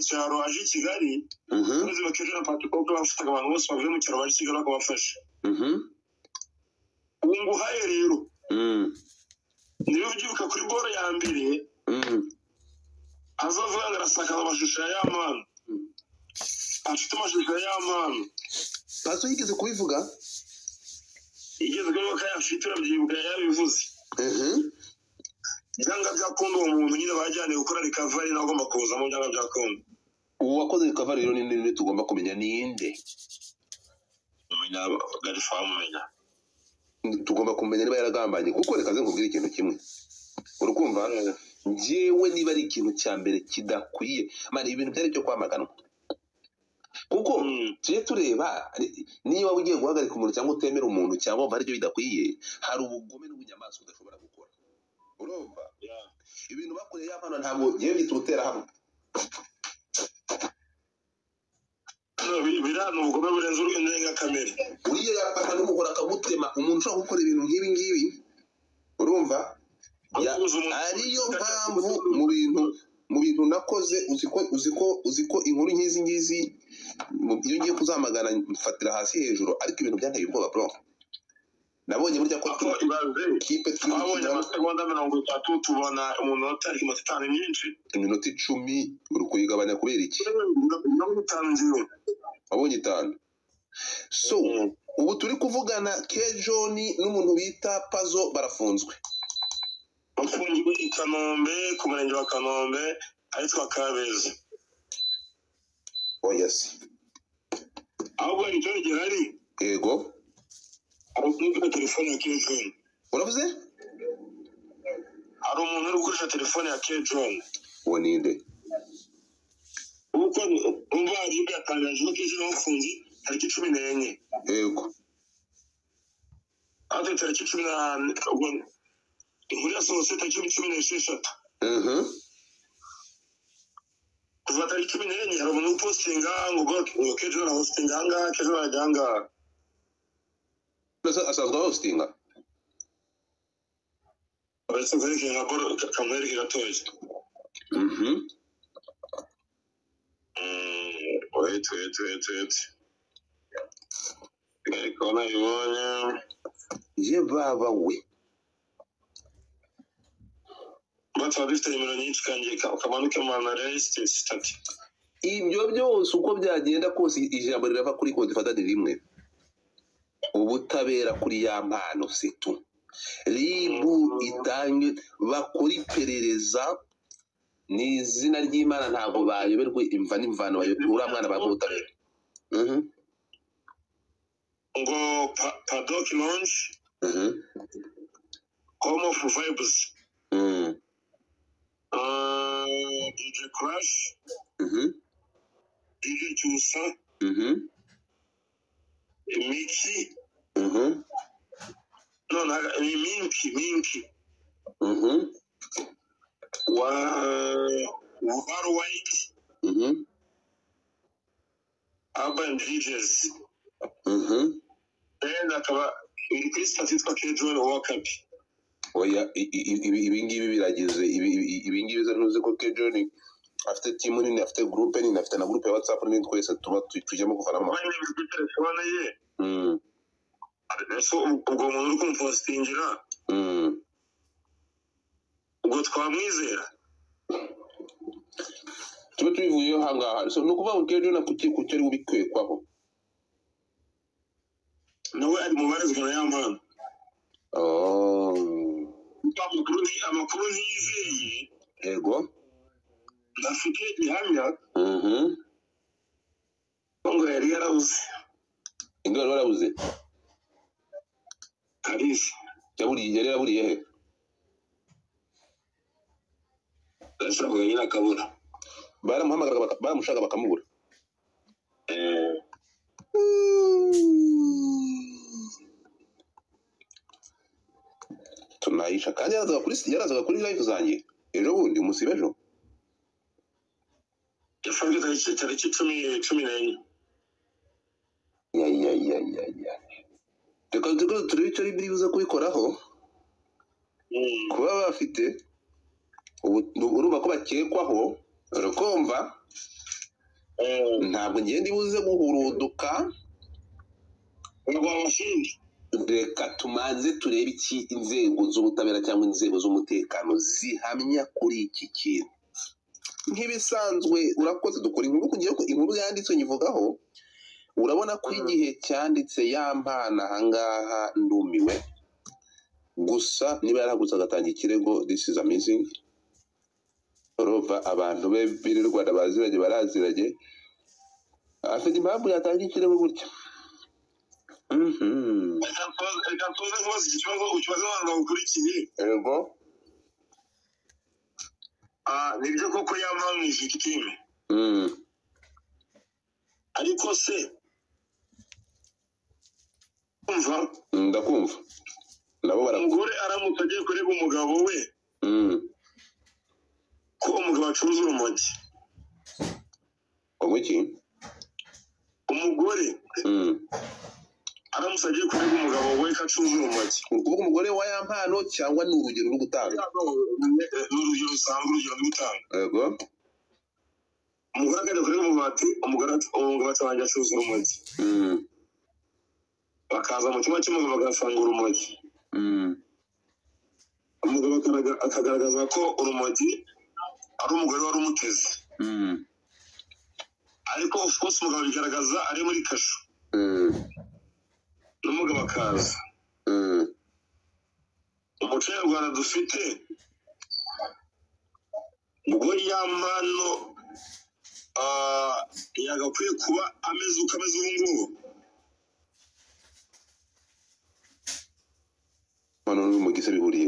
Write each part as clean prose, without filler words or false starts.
cyaro aje i Kigali maze bakeje na Patrick bafataga abantu bose bavuye mu cyaro baje i Kigali bakabafasha ubu nguhaye rero niyo ugibuka kuri boro ya mbere azavuga ngo arasaka amashusho y'amana afite amashusho y'amana Paso yigeze kubivuga igeze ko kayafite urabyibuka yabivuze byanga byakunda uwo muntu nyine bajyane gukora recovery nagomba kuzamo byanga byakunda uwo wakoze recovery rero ninde tugomba kumenya ninde umenya gari famu menya tugomba kumenya niba yaragambanye kuko reka ze nkubwira ikintu kimwe urukumva njyewe niba ari ikintu cya mbere kidakwiye mari ibintu byari byo kwamaganwa kuko tuje tureba niba ugiye guhagarika umuntu cyangwa utemera umuntu cyangwa umva aribyo bidakwiye hari ubugome n'ubunyamaswa udashobora gukora urumva ibintu bakoreye y'amana ntabwo yewe bitutera hamwe birano ubugome burenze urugenga kamere uriya yapata n'umugore akamutema umuntu ushobora gukora ibintu nk'ibi ngibi urumva ariyo mpamvu mu bintu nakoze uziko inkuru nk'izi ngizi iyo ngiye kuzamagana mfatira hasi hejuru ariko ibintu byanteye ubwoba bro nabonye burya ko kipe twabonye amasegonda 30 tubona umunota ari ku matanu nyinshi iminota 10 uri kuyigabanya kubera iki wabonye 5 so ubu turi kuvugana Kejon n'umuntu bita Pazo barafunzwe bafungiwe i Kanombe ku murenge wa Kanombe ahitwa Kabeza yes ahubwo icyo gihari yego arumva telefone ya Kejon uravuze hari umuntu uri gukoresha telefone ya Kejon uwo ninde uko umva ari byatangaje ko Kejon yafunze tariki 14 yego ate tariki 14 inkuru yasohotse tariki 16 kuva tariki 14 hari umuntu upostinga ngo Kejon hostinga anga Kejon ajanga asanzwe hostinga uretse kwerekana raporo kamwereka gatoya wait kona ibonye je baba we batwadifite nimero nyinshi kandi kamanuke mana register stati ibyo byose uko byagenda kose ijambo rirava kuri kode fatani rimwe ubutabera kuri ya mpano setu ribu itange bakuri perereza ni izina ry'Imana ntago bayoberwe imva n'imvano bayobura mwana bagutabera ngo Paddock Lounge Home of Vibes DJ Crash DJ Chusa Miki no na Minky wa White Urban DJs akaba iri kuri stati twa Kejon Wakabi oya ibi ngibi birageze ibi ngibi zanuze ko Kejon afite team nini afite group nini afite na group ya WhatsApp nini twese tuba tujyemo kuvana mu telefone ye so ubwo umuntu uri kumpostingira ubwo twamwizera tuba tubivuyeho hangaha so no kuvuga ngo Kejon kuki ari ubikwekwaho nawe ari mu barizwa na yampano amakuru ntizeye yego ndafite ihamya ngo yari yarabuze ingano yarabuze Kalisi yari yaburiye he ndashaka nyina akabura baramuhamagara baramushaka bakamubura tunayisha kandi yarazaga kuri live zanjye ejo bundi umusibe ejo yafunzwe tariki 14 reka turebe icyo ari biribuze kubikoraho kuba bafite urumva ko bakekwaho urakumva ntabwo ngenda ibuze guhuruduka ngo amashindi reka tumanze turebe iki inzego z'ubutabera cyangwa inzego z'umutekano zihamya kuri iki kintu. Nk'ibisanzwe urakoze dukora inkuru kugira ko inkuru yanditswe nyivugaho, urabona ko igihe cyanditse yampana ahangaha ndumiwe, gusa niba yarahagutse agatanga ikirego this is amazing. Rova abantu be birirwa bazirage barazirage afite impamvu yatanga ikirego gutya. reka tuze kubaza iki kibazo ukibaze abantu bakurikiye. Yego. nibyo koko yampamije victime, ariko se umva ndakumva nabo umugore aramutse agiye kureba umugabo we ko umugabo acuruza urumogi, ngo iki umugore aramutse agiye kureba umugabo we ko acuruza urumogi, ukuvuga umugore wa yampano cyangwa ni urugero rwo gutanga? ni urugero rusanzwe, urugero rwo gutanga. Yego. umugore akajya kureba umugati, umugabo atangiye acuruza urumogi, bakaza mu cyumba cy'umugabo bagasanga urumogi, umugabo akagaragaza ko urumogi ari umugore wari umuteze, ariko of course umugabo bigaragaza ari muri kasho, n'umugabo akaza. umuco nyarwanda dufite ubwo yampano yagakwiye kuba ameze uko ameze ubu ngubu. hano n'umugi se bihuriye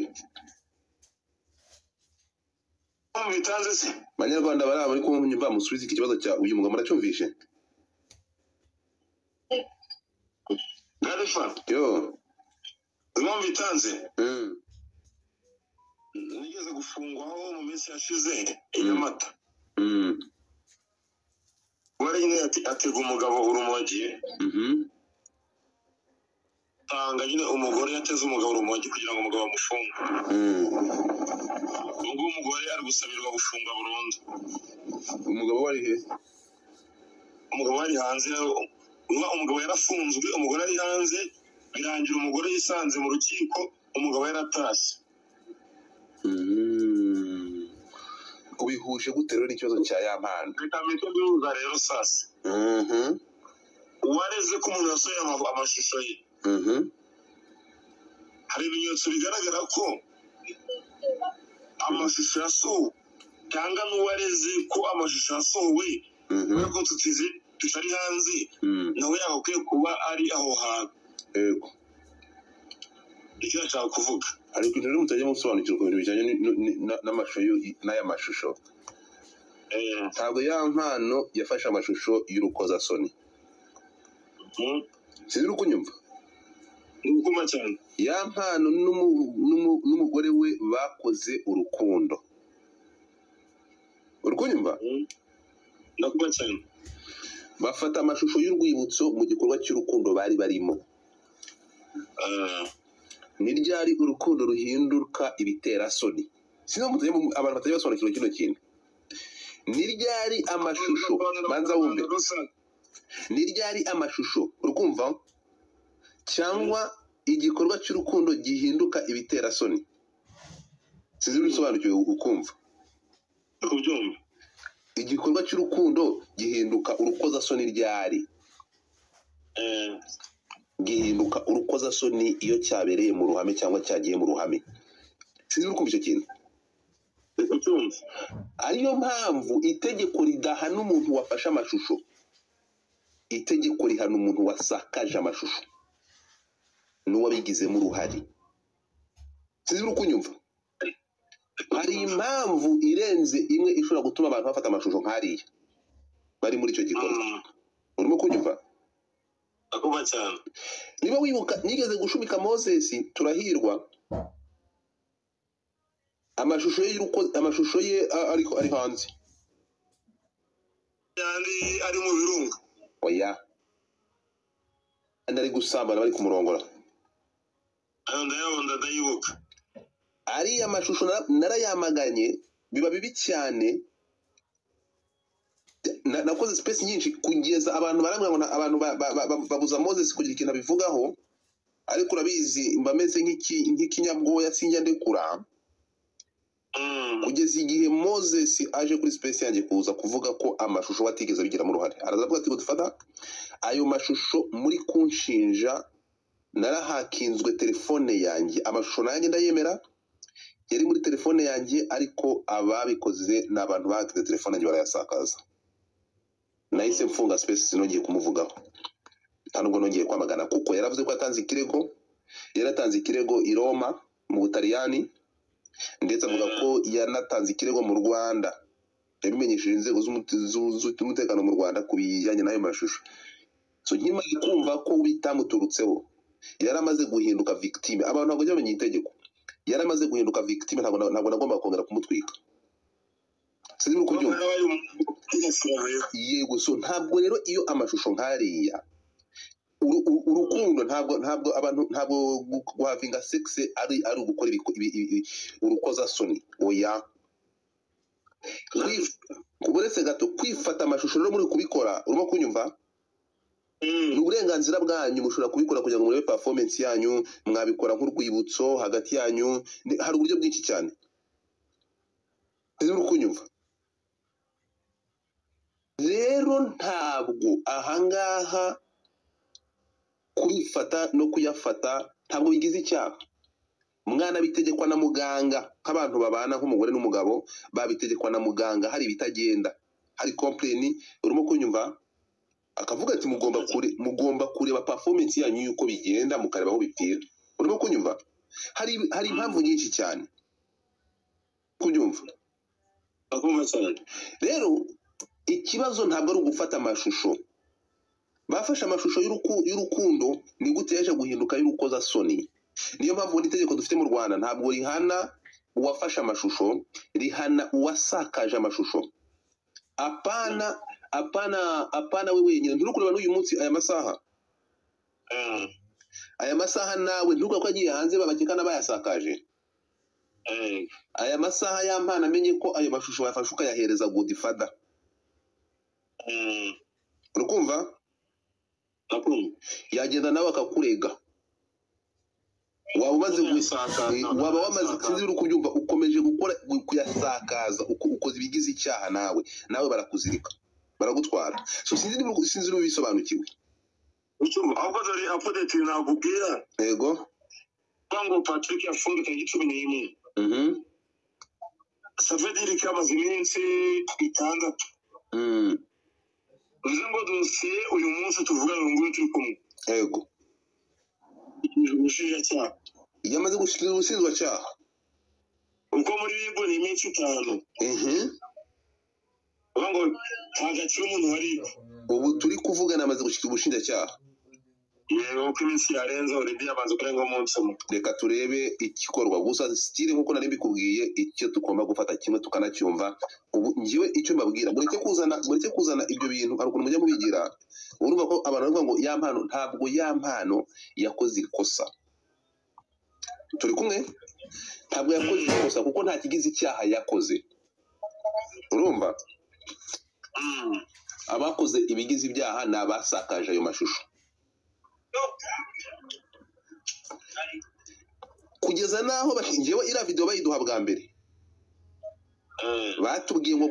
mu bitanze se Banyarwanda bari muri kumva musubiza iki kibazo cya uyu mugabo muracyumvishe? Garifa Yo. zimwe mu bitanze nigeze gufungwaho mu minsi yashize i Nyamata. wari nyine atega umugabo urumogi, tanga nyine umugore yateze umugabo urumogi kugira ngo umugabo amufunge. ubwo umugore ari gusabirwa gufunga burundu. Umugabo wari he? umugabo wari hanze, umugabo yarafunzwe, umugore ari hanze, birangira umugore yisanze mu rukiko, umugabo yaratashye. Ubihuje gute rero n'ikibazo cya yampano? reka mpite mbihuza rero sasa. uwareze ko umuntu yasohoye amashusho ye, hari ibimenyetso bigaragara ko amashusho yasohowe, cyangwa n'uwareze ko amashusho yasohowe kubera ko tutari hanze, nawe yagakwiye kuba ari aho hantu. Yego. icyo nashaka kuvuga, hari ikintu rero mutajya musobanukirwa ku bintu bijyanye n'amashusho n'aya mashusho. Ntabwo yampano yafashe amashusho y'urukozasoni. sinzi uri kunyumva? Ndikuma cyane. Yampano n'umugore we bakoze urukundo. Uri kunyumva? Ndakuma cyane. Bafata amashusho y'urwibutso mu gikorwa cy'urukundo bari barimo. Ni ryari urukundo ruhinduka ibitera soni? Sinzi abantu batajya basobanukirwa kino kintu. Ni ryari amashusho banza wumve. Ni ryari amashusho urukumva cyangwa igikorwa cy'urukundo gihinduka ibitera soni? Sinzi bisobanukiwe ukumva. Kubyumva. Igikorwa cy'urukundo gihinduka urukozasoni ryari? Gihinduka urukozasoni iyo cyabereye mu ruhame cyangwa cyagiye mu ruhame. Sinzi ukumva icyo kintu. Ariyo mpamvu itegeko ridahana umuntu wafashe amashusho. Itegeko rihana umuntu wasakaje amashusho n'uwabigizemo uruhare. Sinzi kunyumva. Hari impamvu irenze imwe ishobora gutuma abantu bafata amashusho nk'ariya bari muri icyo gikorwa. Urimo kunyumva? Akuba cyane. Niba wibuka nigeze gushumika Moses Turahirwa, amashusho ye ariko ari hanze. Yandi ari mu birunga. Oya. Andari gusambana bari kumurongora. Ndayibuka. Ari amashusho narayamaganye biba bibi cyane. nakoze space nyinshi kugeza abantu barambwira ngo abantu babuza Moses kugira ikintu abivugaho, ariko urabizi mbameze nk'ikinyabwoya sinjya ndekura. Kugeza igihe Moses aje kuri space yanjye kuza kuvuga ko amashusho batigeze bigira mu ruhare, arazavuga ati dufata ayo mashusho muri kunshinja, narahakinzwe telefone yanjye, amashusho nanjye ndayemera yari muri telefone yanjye, ariko ababikoze n'abantu bakize telefone yanjye barayasakaza. Nahise mfunga space sinongeye kumuvugaho, ntanubwo nongeye kwamagana, kuko yaravuze ko yatanze ikirego i Roma mu Butaliyani, ndetse avuga ko yanatanze ikirego mu Rwanda, yabimenyesheje inzego z'umutekano mu Rwanda ku bijyanye n'ayo mashusho. So nkimaze kumva ko bitamuturutseho, yaramaze guhinduka victime. Abantu ntabwo bajya bamenya itegeko, yaramaze guhinduka victime, ntabwo nagomba kongera kumutwika. Sinzi uko byumva. Yego, so ntabwo rero iyo amashusho nkariya urukundo ntabwo abantu ntabwo guhavinga sex ari ugukora urukoza soni. Oya, kuburetse gato kwifata amashusho rero muri kubikora, urimo kunyumva, ni uburenganzira bwanyu, mushobora kubikora kugira ngo murebe performance yanyu, mwabikora nk'urwibutso hagati yanyu, hari uburyo bwinshi cyane. Urimo kunyumva rero, ntabwo ahangaha kubifata no kuyafata ntabwo bigize icyaha. Umwana bitegekwa na muganga, nk'abantu babana nk'umugore n'umugabo babitegekwa na muganga, hari ibitagenda, hari complain, urimo kunyumva, akavuga ati mugomba kureba performance yanyu yuko bigenda, mukareba aho bipfira. Urimo kunyumva, hari impamvu nyinshi cyane kunyumva. Rero ikibazo ntabwo ari ugufata amashusho. Bafashe amashusho y'urukundo, ni gute yaje guhinduka y'urukoza soni? Niyo mpamvu n'itegeko dufite mu Rwanda ntabwo rihana uwafashe amashusho, rihana uwasakaje amashusho. Apana we wenyine. Nturi kureba n'uyu munsi aya masaha nawe nturuka ko agiye hanze babakekana bayasakaje. Aya masaha yampana amenye ko ayo mashusho wafashe ukayahereza Godfather. Urukumva? Yagenda nawe akakurega. Waba wamaze sinzi uri kubyumva, ukomeje gukora kuyasakaza, ukoze ibigize icyaha, nawe barakuzirika, baragutwara. So sinzi bisobanukiwe. Ahubwo dore update nakubwira. Yego. Bango Patrick yafunzwe tariki 11. Savedi kamaze iminsi 6. Uzi ngo dosiye uyu munsi tuvuga ngo turi kumwe. Yego. Ubushinjacyaha yamaze gushikira ubushinjacyaha uko muri bigo ni iminsi 5. Bango hagati y'umuntu wari ubu turi kuvugana amaze gushikira ubushinjacyaha. Yego, uko iminsi yarenze already yabanze kurenga umunsi umwe. Reka turebe ikikorwa. Gusa stile nkuko nari mbikubwiye, icyo tugomba gufata kimwe tukanacyumva. Ubu ngiwe icyo mbabwira, mureke kuzana ibyo bintu hari ukuntu mujya mubigira. Urumva ko abantu bavuga ngo ya mpano, ntabwo ya mpano yakoze ikosa. Turi kumwe? Ntabwo yakoze ikosa kuko nta kigize icyaha yakoze. Urumva? Abakoze ibigize ibyaha ni abasakaje ayo mashusho. Kugeza naho bashingiyeho ira video bayiduha bwa mbere, batubwiye ngo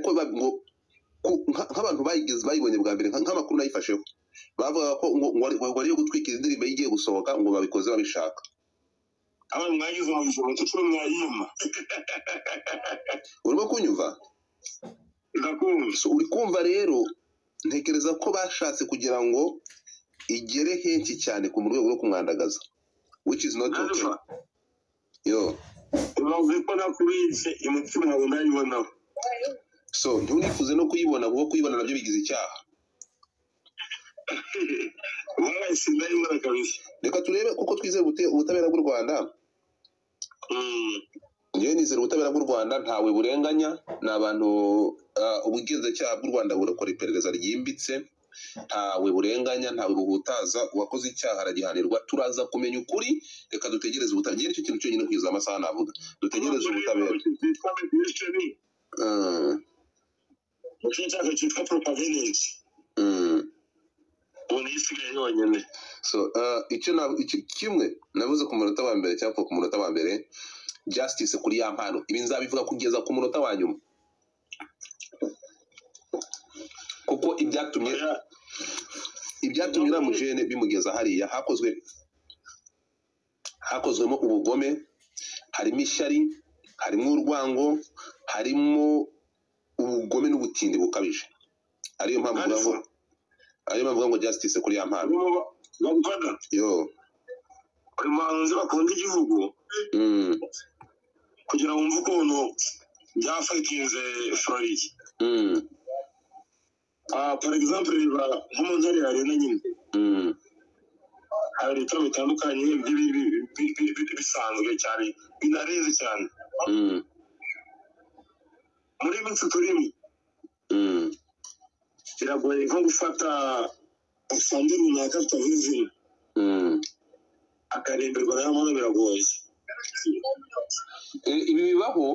nk'abantu bayibonye bwa mbere, nk'amakuru nayifasheho, bavuga ko ngo ariyo gutwikira indirimbo igiye gusohoka, ngo babikoze babishaka. Abantu mwagize amashusho tucuru mwayima. Urimo kunyumva? Ndakumva. Uri kumva rero, ntekereza ko bashatse kugira ngo igere henshi cyane ku rwego rwo kumwandagaza, which is not okay. Yo, ubavuze ko nakubitse umutima ntabwo ndayibonaho. So ntunifuze no kuyibona, kuko kuyibona nabyo bigize icyaha. Wahise ndayibona kabisa. Reka turebe kuko twizeye ubutabera bw'u Rwanda. Ngewe nizera ubutabera bw'u Rwanda ntawe burenganya, n'abantu ubugenzacyaha bw'u Rwanda burakora iperereza ryimbitse, ntawe burenganya, ntawe buhutaza, uwakoze icyaha aragihanirwa. Turaza kumenya ukuri, reka dutegereze ubutabera. Nicyo kintu cyonyine kwiza amasaha navuga, dutegereze ubutabera. mu cyaka cyitwa propavenance ubu isigaye yonyine. So icyo kimwe navuze ku munota wa mbere cyangwa ku munota wa mbere justice kuri ya mpano ibi nzabivuga kugeza ku munota wa nyuma kuko ibyatumye uriya mujene bimugeza hariya hakozwemo ubugome, harimo ishyari, harimo urwango, harimo ubugome n'ubutindi bukabije. ariyo mpamvu ngo justice kuri ya mpano yo buri muhanzi bakunda igihugu kugira ngo wumve ukuntu byafatinze Florida. For example, nko mu ntare ya Arena nyine hari ibitaro bitandukanye bisanzwe cyane binarenze cyane muri minsi turimo. Biragoye nko gufata isambu runaka tutavuze akaremberwa n'amano, biragoye. Ibi bibaho.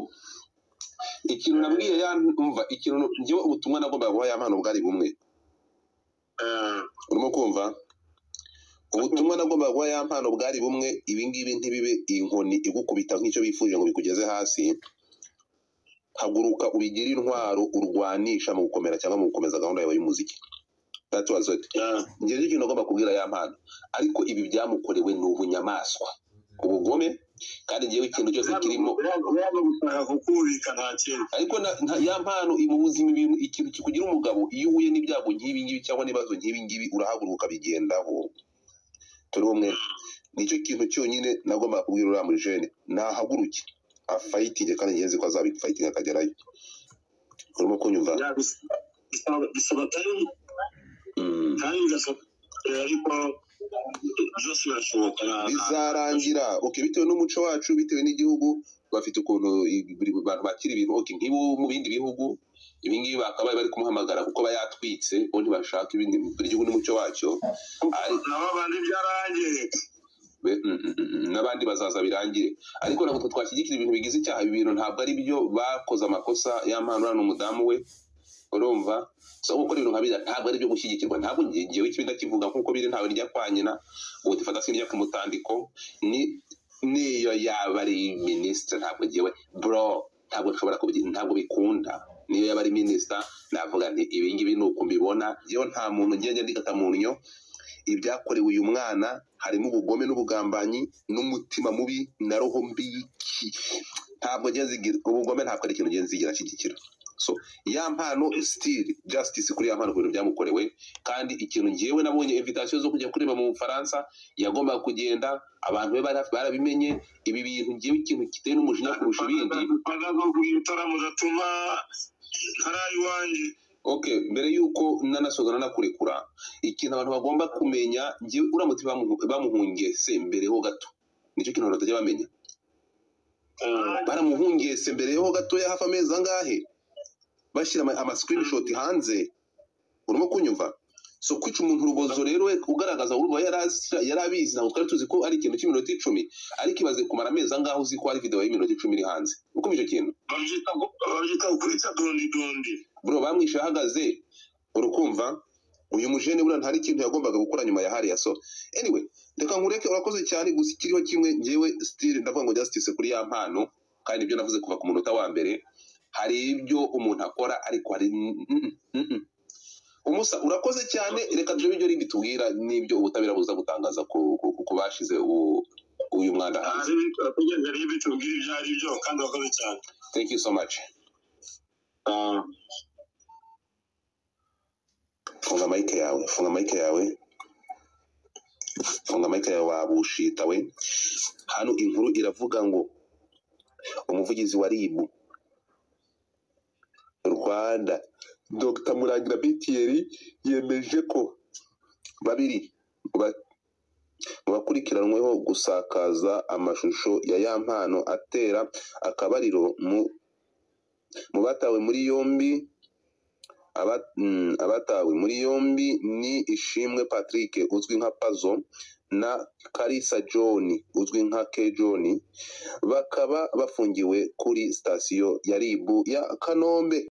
Ikintu nabwiye ikintu njyewe ubutumwa nagomba guha ya mpano bwari bumwe. Urimo kumva? Ubutumwa nagomba guha ya mpano bwari bumwe. Ibi ngibi ntibibe inkoni igukubita nk'icyo bifuje ngo bikugeze hasi. Haguruka ubigire intwaro urwanisha mu gukomera cyangwa mu gukomeza gahunda yawe y'umuziki. That was it. Njyewe ikintu nagomba kubwira ya mpano, ariko ibi byamukorewe ni ubunyamaswa, ubugome, kandi njyewe ikintu cyose kirimo ariko ya mpano mu buzima ikintu kikugira umugabo iyo uhuye n'ibyago nk'ibi ngibi cyangwa n'ibibazo nk'ibi ngibi urahaguruka bigendaho. Turi umwe. Nicyo kintu cyonyine nagomba kubwira uriya muri jene, nahaguruke afayitinge kandi ngenzi ko azabifayitinga akagerayo. Urimo kunyumva? Bisaba time kandi gasaba ariko byose birashoboka. Bizarangira bitewe n'umuco wacu, bitewe n'igihugu bafite ukuntu buri bantu bakira ibintu nk'ibo mu bindi bihugu. Ibi ngibi bakabaye bari kumuhamagara kuko bayatwitse bo ntibashaka ibindi. Buri gihugu n'umuco wacyo. N'abandi byarangiye n'abandi bazaza birangire, ariko ntabwo twashyigikira ibintu bigize icyaha. Ibi bintu ntabwo ari byo, bakoze amakosa. Y'ampanura n'umudamu we, urumva? So gukora ibintu nkabira ntabwo ari byo gushyigikirwa. Ntabwo ngewe ikibi ndakivuga nkuko biri, ntawe njya kwa nyina ngo dufata sinjya ku mutandiko. Niyo yaba ari minisitiri, ntabwo ngewe ntabwo nshobora ntabwo bikunda. Niyo yaba ari minisitiri navuga nti ibi ngibi ni uko mbibona. Ngewe nta muntu ngenda ndigata mu nnyo. Ibyakorewe uyu mwana harimo ubugome n'ubugambanyi n'umutima mubi na roho mbi. Ntabwo ngenzigira ubugome, ntabwo ari ikintu ngenzigira ashyigikira. So ya mpano still justice kuri ya mpano ku bintu byamukorewe. Kandi ikintu ngewe nabonye invitation zo kujya kureba mu Bufaransa, yagomba kugenda, abantu be barabimenye. Ibi bintu ngewe ikintu kiteye n'umujinya kurusha ibindi. Mbere yuko nanasoza nanakurekura, ikintu abantu bagomba kumenya, ngewe uramutse bamuhungese mbereho gato, nicyo kintu abantu batajya bamenya. Baramuhungese mbereho gatoya hafi amezi angahe, bashyira ama-screenshot hanze. Urimo kunyumva? So kwica umuntu urubozo rero we ugaragaza uruba yari abizi, ntabwo twari tuzi ko ari ikintu cy'iminota 10, ariko ibaze kumara amezi angahe uzi ko ari video y'iminota 10 iri hanze. Uko icyo kintu babyita ukurica dondi bamwishe ahagaze. Urukumva? Uyu mujene buriya ntari ikintu yagombaga gukora nyuma ya hariya. So anyway, reka nkureke, urakoze cyane. Gusa ikiriho kimwe, ngewe still ndavuga ngo justice kuri ya mpano, kandi ibyo navuze kuva ku munota wa mbere. Hari ibyo umuntu akora, ariko hari umusa. Urakoze cyane. Reka tujye ibyo rindi tubwira n'ibyo ubutabera buza gutangaza ku bashize uyu mwanda hanze. Thank you so much. Funga mic yawe wabushita we. Hano inkuru iravuga ngo umuvugizi wa RIB Rwanda Dr. Murangira Thierry yemeje ko babiri mu bakurikiranweho gusakaza amashusho ya mpano atera akabariro mu batawe muri yombi. Abatawe muri yombi ni Ishimwe Patrick uzwi nka Pazo na Kalisa John uzwi nka K John, bakaba bafungiwe kuri sitasiyo ya RIB ya Kanombe.